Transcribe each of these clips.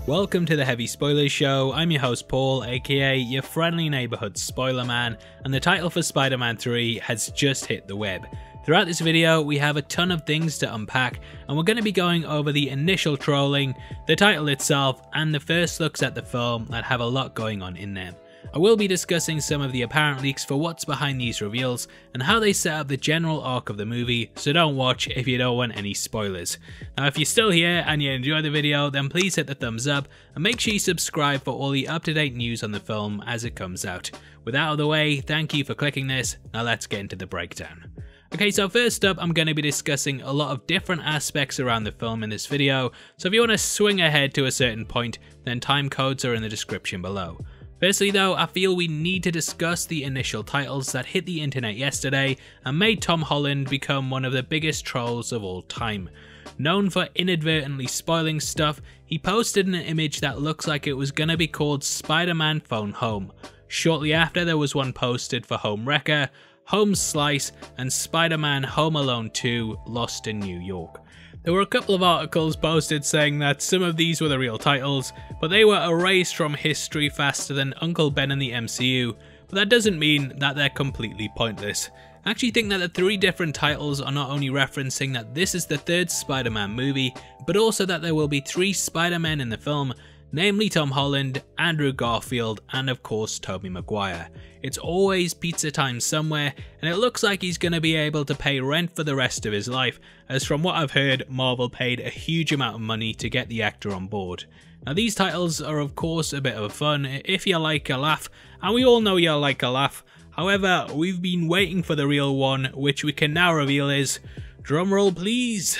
Welcome to the Heavy Spoilers Show. I'm your host Paul, aka your friendly neighbourhood spoiler man, and the title for Spider-Man 3 has just hit the web. Throughout this video we have a ton of things to unpack, and we're going to be going over the initial trolling, the title itself, and the first looks at the film that have a lot going on in them. I will be discussing some of the apparent leaks for what's behind these reveals and how they set up the general arc of the movie, so don't watch if you don't want any spoilers. Now if you're still here and you enjoy the video, then please hit the thumbs up and make sure you subscribe for all the up-to-date news on the film as it comes out. With that out of the way, thank you for clicking this, now let's get into the breakdown. Okay, so first up I'm going to be discussing a lot of different aspects around the film in this video, so if you want to swing ahead to a certain point, then time codes are in the description below. Firstly though, I feel we need to discuss the initial titles that hit the internet yesterday and made Tom Holland become one of the biggest trolls of all time. Known for inadvertently spoiling stuff, he posted an image that looks like it was gonna be called Spider-Man Phone Home. Shortly after there was one posted for Home Wrecker, Home Slice, and Spider-Man Home Alone 2 Lost in New York. There were a couple of articles posted saying that some of these were the real titles, but they were erased from history faster than Uncle Ben and the MCU, but that doesn't mean that they're completely pointless. I actually think that the three different titles are not only referencing that this is the third Spider-Man movie, but also that there will be three Spider-Men in the film, namely Tom Holland, Andrew Garfield, and of course Tobey Maguire. It's always pizza time somewhere, and it looks like he's going to be able to pay rent for the rest of his life, as from what I've heard, Marvel paid a huge amount of money to get the actor on board. Now these titles are of course a bit of fun if you like a laugh, and we all know you like a laugh. However, we've been waiting for the real one, which we can now reveal is, drumroll please,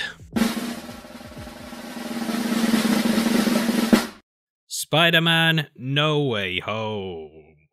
Spider-Man No Way Home.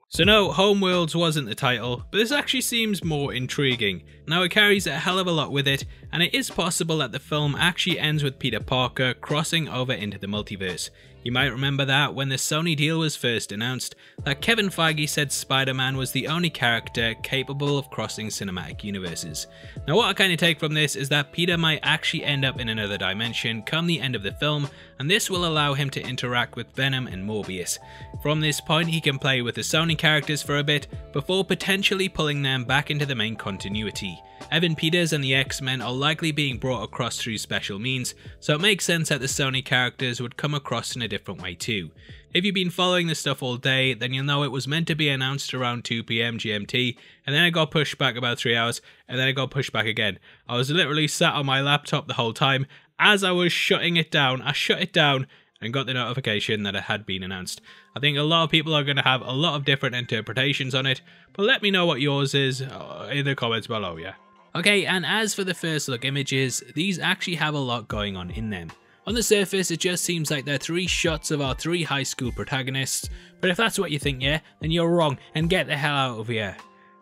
So no, Homeworlds wasn't the title, but this actually seems more intriguing. Now it carries a hell of a lot with it, and it is possible that the film actually ends with Peter Parker crossing over into the multiverse. You might remember that when the Sony deal was first announced, that Kevin Feige said Spider-Man was the only character capable of crossing cinematic universes. Now what I kind of take from this is that Peter might actually end up in another dimension come the end of the film, and this will allow him to interact with Venom and Morbius. From this point he can play with the Sony characters for a bit, before potentially pulling them back into the main continuity. Evan Peters and the X-Men are likely being brought across through special means, so it makes sense that the Sony characters would come across in a different way too. If you've been following this stuff all day, then you'll know it was meant to be announced around 2 PM GMT, and then it got pushed back about 3 hours, and then it got pushed back again. I was literally sat on my laptop the whole time. As I was shutting it down, I shut it down and got the notification that it had been announced. I think a lot of people are going to have a lot of different interpretations on it, but let me know what yours is in the comments below, yeah. Okay, and as for the first look images, these actually have a lot going on in them. On the surface, it just seems like they're three shots of our three high school protagonists, but if that's what you think, yeah, then you're wrong, and get the hell out of here.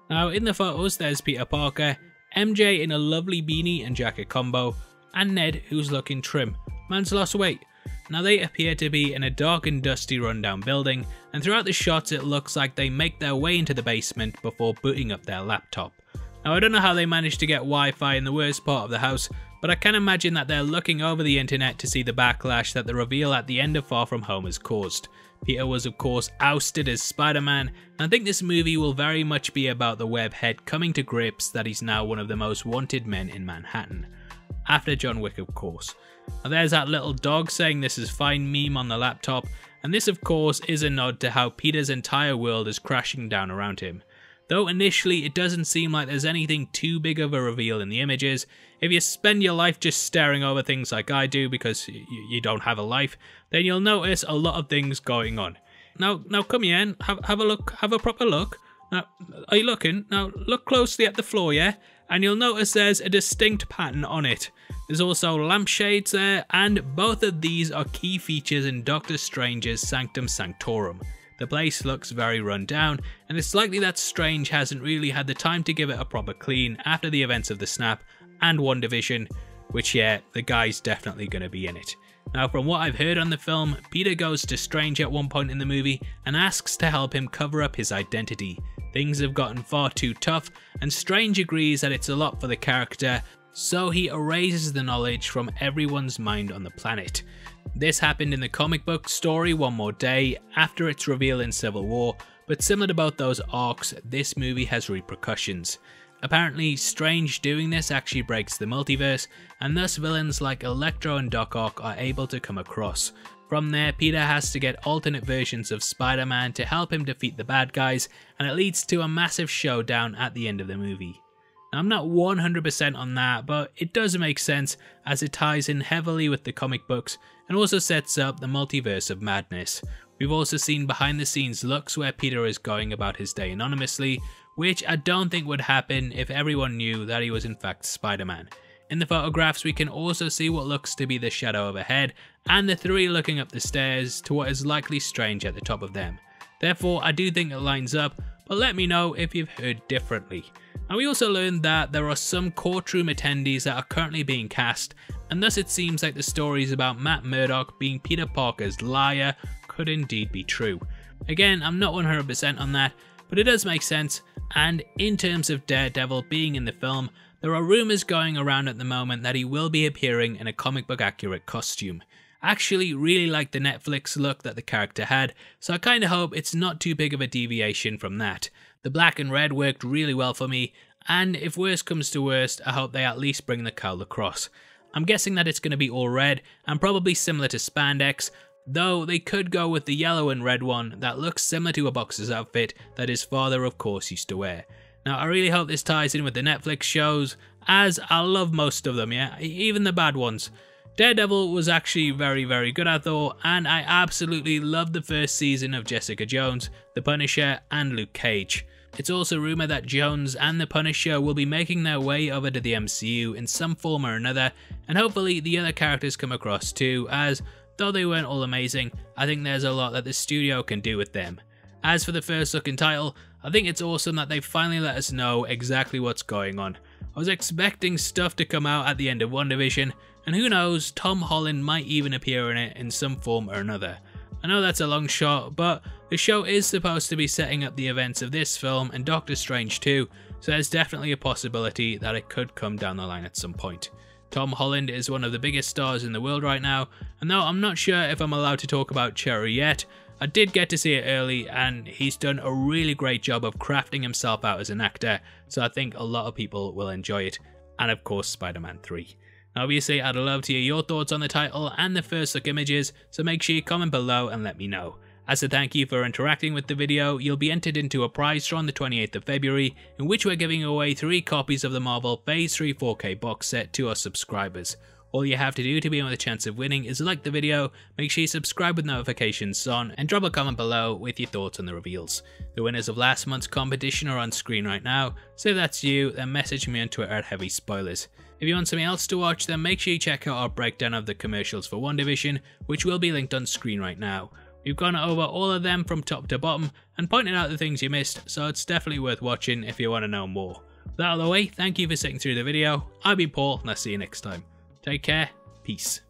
Now, in the photos, there's Peter Parker, MJ in a lovely beanie and jacket combo, and Ned, who's looking trim. Man's lost weight. Now they appear to be in a dark and dusty rundown building, and throughout the shots it looks like they make their way into the basement before booting up their laptop. Now I don't know how they managed to get Wi-Fi in the worst part of the house, but I can imagine that they're looking over the internet to see the backlash that the reveal at the end of Far From Home has caused. Peter was of course ousted as Spider-Man, and I think this movie will very much be about the webhead coming to grips that he's now one of the most wanted men in Manhattan. After John Wick of course. Now there's that little dog saying this is fine meme on the laptop, and this of course is a nod to how Peter's entire world is crashing down around him. Though initially it doesn't seem like there's anything too big of a reveal in the images. If you spend your life just staring over things like I do because you don't have a life, then you'll notice a lot of things going on. Now come here and have a look, have a proper look. Now, are you looking? Now look closely at the floor, yeah? And you'll notice there's a distinct pattern on it. There's also lampshades there, and both of these are key features in Doctor Strange's Sanctum Sanctorum. The place looks very run down, and it's likely that Strange hasn't really had the time to give it a proper clean after the events of the Snap and WandaVision, which yeah, the guy's definitely going to be in it. Now from what I've heard on the film, Peter goes to Strange at one point in the movie and asks to help him cover up his identity. Things have gotten far too tough, and Strange agrees that it's a lot for the character, so he erases the knowledge from everyone's mind on the planet. This happened in the comic book story One More Day after its reveal in Civil War, but similar to both those arcs, this movie has repercussions. Apparently, Strange doing this actually breaks the multiverse, and thus villains like Electro and Doc Ock are able to come across. From there, Peter has to get alternate versions of Spider-Man to help him defeat the bad guys, and it leads to a massive showdown at the end of the movie. Now, I'm not 100% on that, but it does make sense as it ties in heavily with the comic books and also sets up the multiverse of madness. We've also seen behind the scenes looks where Peter is going about his day anonymously, which I don't think would happen if everyone knew that he was in fact Spider-Man. In the photographs we can also see what looks to be the shadow of a head and the three looking up the stairs to what is likely Strange at the top of them. Therefore I do think it lines up, but let me know if you've heard differently. And we also learned that there are some courtroom attendees that are currently being cast, and thus it seems like the stories about Matt Murdock being Peter Parker's liar could indeed be true. Again, I'm not 100% on that, but it does make sense, and in terms of Daredevil being in the film, there are rumours going around at the moment that he will be appearing in a comic book accurate costume. I actually really like the Netflix look that the character had, so I kinda hope it's not too big of a deviation from that. The black and red worked really well for me, and if worst comes to worst, I hope they at least bring the cowl across. I'm guessing that it's going to be all red, and probably similar to spandex, though they could go with the yellow and red one that looks similar to a boxer's outfit that his father of course used to wear. Now I really hope this ties in with the Netflix shows, as I love most of them, yeah, even the bad ones. Daredevil was actually very good I thought, and I absolutely loved the first season of Jessica Jones, The Punisher and Luke Cage. It's also rumoured that Jones and the Punisher will be making their way over to the MCU in some form or another, and hopefully the other characters come across too, as though they weren't all amazing, I think there's a lot that the studio can do with them. As for the first look and title, I think it's awesome that they finally let us know exactly what's going on. I was expecting stuff to come out at the end of WandaVision, and who knows, Tom Holland might even appear in it in some form or another. I know that's a long shot, but the show is supposed to be setting up the events of this film and Doctor Strange too, so there's definitely a possibility that it could come down the line at some point. Tom Holland is one of the biggest stars in the world right now, and though I'm not sure if I'm allowed to talk about Cherry yet, I did get to see it early and he's done a really great job of crafting himself out as an actor, so I think a lot of people will enjoy it, and of course Spider-Man 3. Obviously, I'd love to hear your thoughts on the title and the first look images, so make sure you comment below and let me know. As a thank you for interacting with the video, you'll be entered into a prize draw on the 28th of February, in which we're giving away 3 copies of the Marvel Phase 3 4K box set to our subscribers. All you have to do to be in with a chance of winning is like the video, make sure you subscribe with notifications on, and drop a comment below with your thoughts on the reveals. The winners of last month's competition are on screen right now, so if that's you, then message me on Twitter at Heavy Spoilers. If you want something else to watch, then make sure you check out our breakdown of the commercials for WandaVision, which will be linked on screen right now. We've gone over all of them from top to bottom and pointed out the things you missed, so it's definitely worth watching if you want to know more. With that out of the way, thank you for sitting through the video. I've been Paul, and I'll see you next time. Take care, peace.